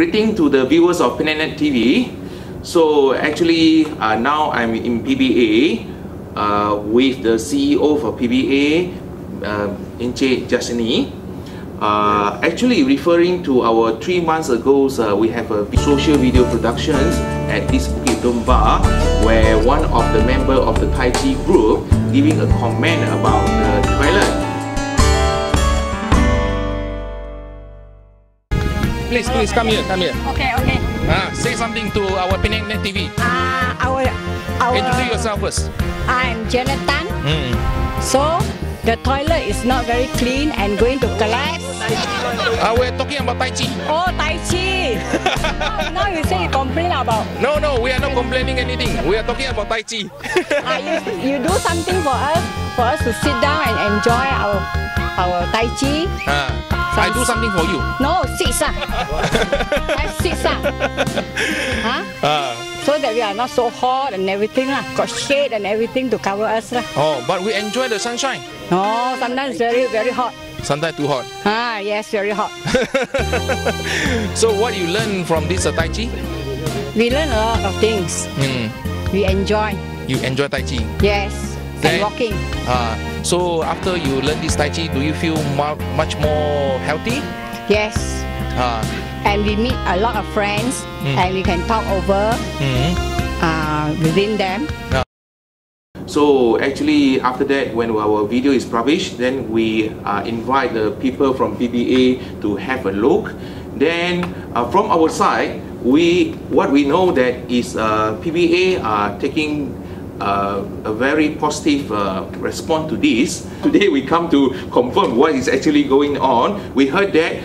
Greeting to the viewers of Penang TV. So actually now I'm in PBA with the CEO of PBA, Encik Jaseni. Actually referring to our 3 months ago, we have a social video productions at this Bukit Dumbar, where one of the member of the Tai Chi group giving a comment about the toilet. Please come here. Okay. Say something to our Penang TV. Introduce yourself first. I'm Jonathan. So the toilet is not very clean and going to collapse. We're talking about Tai Chi. Oh, Tai Chi. Now you say you complain about. No, we are not complaining anything. We are talking about Tai Chi. You do something for us to sit down and enjoy our Tai Chi. I do something for you. No, sit sa. I sit sa. So that we are not so hot and everything lah. Got shade and everything to cover us lah. Oh, but we enjoy the sunshine. No, sometimes very hot. Sometimes too hot. Yes, very hot. So what you learn from this Tai Chi? We learn a lot of things. We enjoy. You enjoy Tai Chi? Yes, and walking. So after you learn this Tai Chi, do you feel much more healthy? Yes. And we meet a lot of friends and we can talk over within them. So actually after that, when our video is published, then we invite the people from PBA to have a look. Then from our side, what we know that is PBA are taking a very positive response to this. Today we come to confirm what is actually going on. We heard that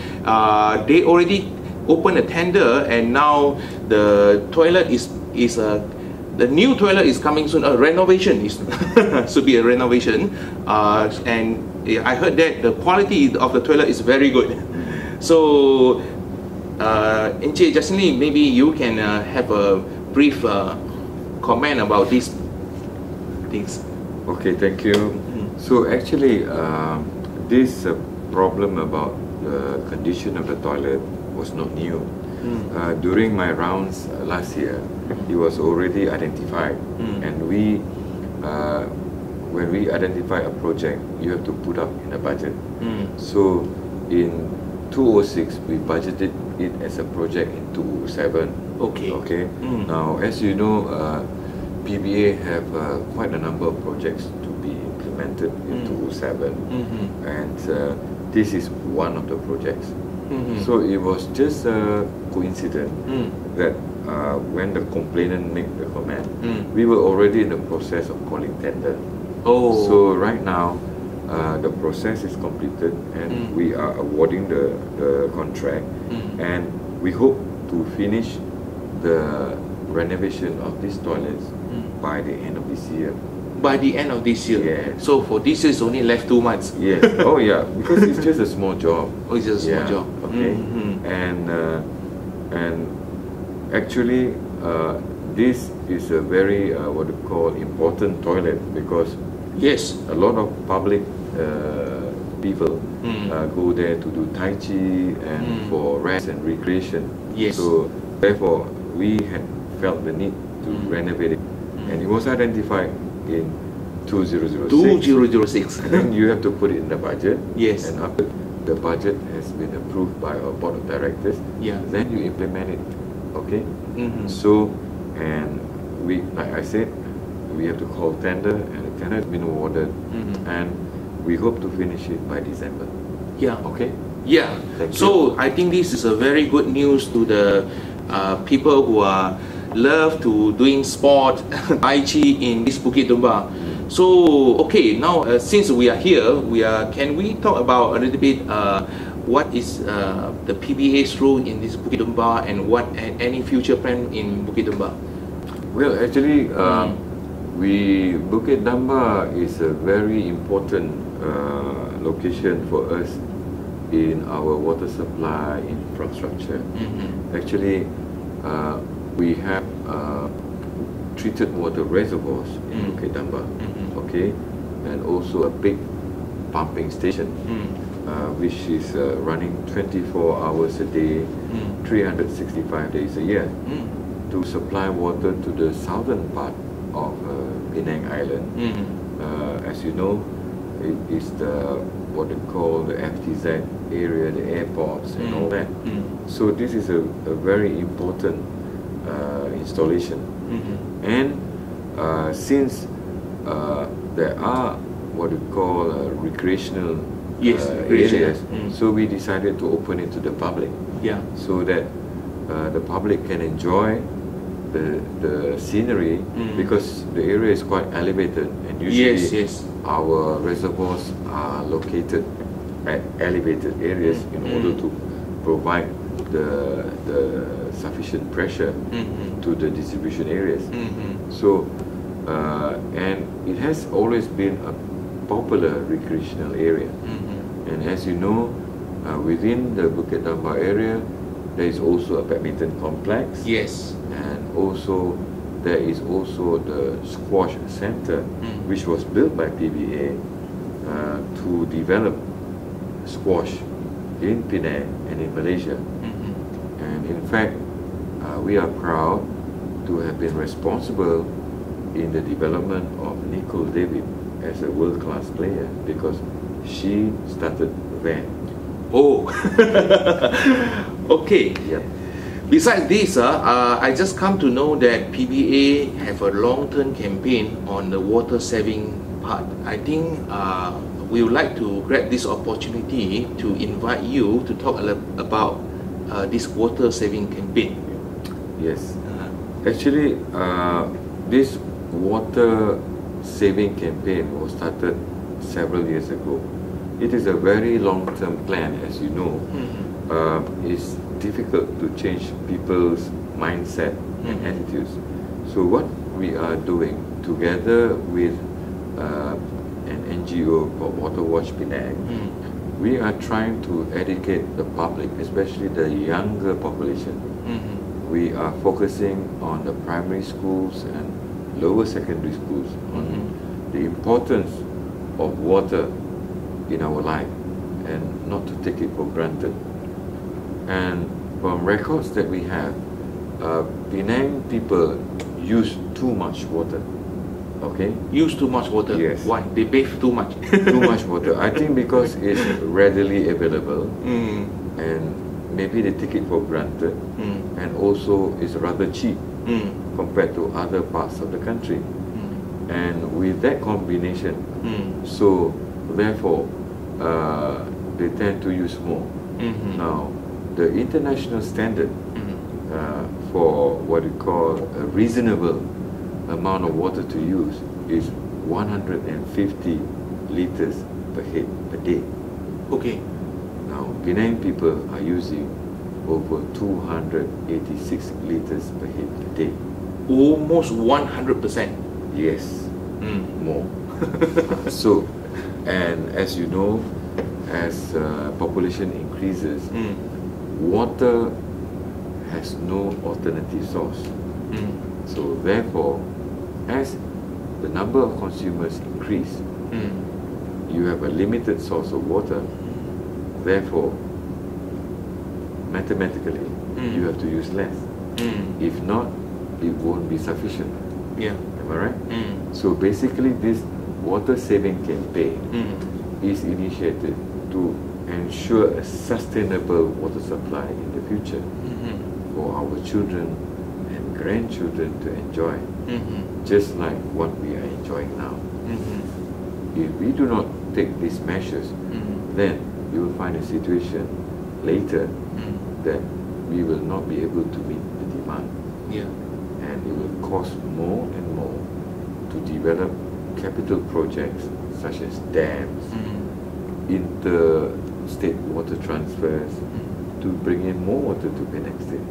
they already opened a tender and now the toilet is the new toilet is coming soon. Renovation is should be a renovation, and I heard that the quality of the toilet is very good. So Encik Jaseni, maybe you can have a brief comment about these things. Okay, thank you. So actually, this problem about the condition of the toilet was not new. During my rounds last year, it was already identified, and when we identify a project, you have to put up in a budget. So in 2006, we budgeted it as a project in 2007. Okay. Now, as you know, PBA have quite a number of projects to be implemented in 2007, and this is one of the projects. So it was just a coincidence that when the complainant made the comment, we were already in the process of calling tender. So right now, the process is completed and we are awarding the contract, and we hope to finish the renovation of these toilets by the end of this year. By the end of this year? Yes. So for this year, it's only left 2 months? Yes. Oh yeah, because it's just a small job. Oh, it's just a small job. Okay. And actually, this is a very what you call important toilet, because yes, a lot of public people go there to do Tai Chi and for rest and recreation. Yes. So therefore, we had felt the need to renovate it, and it was identified in 2006. 2006. And then you have to put it in the budget. Yes. And after the budget has been approved by our board of directors, then you implement it. Okay. So, and we, like I said, we have to call tender, and the tender has been awarded, and we hope to finish it by December. Yeah. Okay. Yeah. So I think this is a very good news to the people who are love to doing sport, Tai Chi in this Bukit Dumbar. So okay, now since we are here, can we talk about a little bit what is the PBA's role in this Bukit Dumbar, and what any future plan in Bukit Dumbar? Well, actually, Bukit Dumbar is a very important location for us in our water supply infrastructure. Actually, we have treated water reservoirs in Bukit Dumbar, okay, and also a big pumping station. which is running 24 hours a day, 365 days a year, to supply water to the southern part of Penang Island. As you know, it is the what they call the FTZ area, the airports and all that. So this is a very important installation. And since there are what we call recreational areas, so we decided to open it to the public, so that the public can enjoy the scenery, because the area is quite elevated, and usually our reservoirs are located at elevated areas in order to provide the sufficient pressure to the distribution areas. So and it has always been a popular recreational area. And as you know, within the Bukit Dumbar area, there is also a badminton complex. And also there is also the squash center, which was built by PBA to develop squash in Penang and in Malaysia. And in fact, we are proud to have been responsible in the development of Nicole David as a world-class player, because she started there. Oh, okay. Yep. Besides this, I just come to know that PBA have a long-term campaign on the water saving part. I think we would like to grab this opportunity to invite you to talk about this water saving campaign. Yes. Actually, this water saving campaign was started several years ago. It is a very long-term plan, as you know. It's difficult to change people's mindset and attitudes. So what we are doing together with an NGO called Water Watch Penang, we are trying to educate the public, especially the younger population. We are focusing on the primary schools and lower secondary schools on the importance of water in our life and not to take it for granted. And from records that we have, Penang people use too much water. Okay? Use too much water? Yes. Why? They bathe too much? Too much water. I think because it's readily available, and maybe they take it for granted, and also it's rather cheap compared to other parts of the country. And with that combination, so therefore they tend to use more. Now, the international standard for what we call a reasonable amount of water to use is 150 liters per head per day. Okay. Now, Penang people are using over 286 liters per head per day. Almost 100%. Yes, more. So, and as you know, as population increases, water has no alternative source. So therefore, as the number of consumers increase, you have a limited source of water. Therefore, mathematically, you have to use less. If not, it won't be sufficient. Am I right? So basically, this water saving campaign is initiated to ensure a sustainable water supply in the future for our children and grandchildren to enjoy, just like what we are enjoying now. If we do not take these measures, then you will find a situation later that we will not be able to meet the demand. And it will cost more and more to develop capital projects such as dams, inter-state water transfers, to bring in more water to Penang State.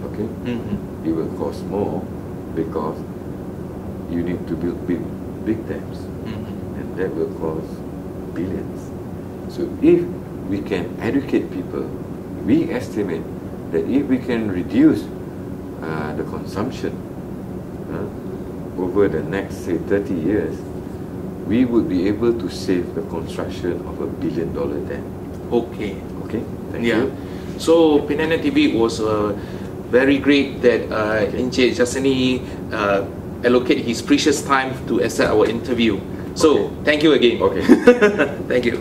Okay? It will cost more because you need to build big dams, and that will cost billions. So if we can educate people, we estimate that if we can reduce the consumption over the next, say, 30 years we would be able to save the construction of $1 billion dam. Okay. Okay, thank you. So Penang TV was very great that Encik Jaseni allocate his precious time to accept our interview. So thank you again. Okay. Thank you.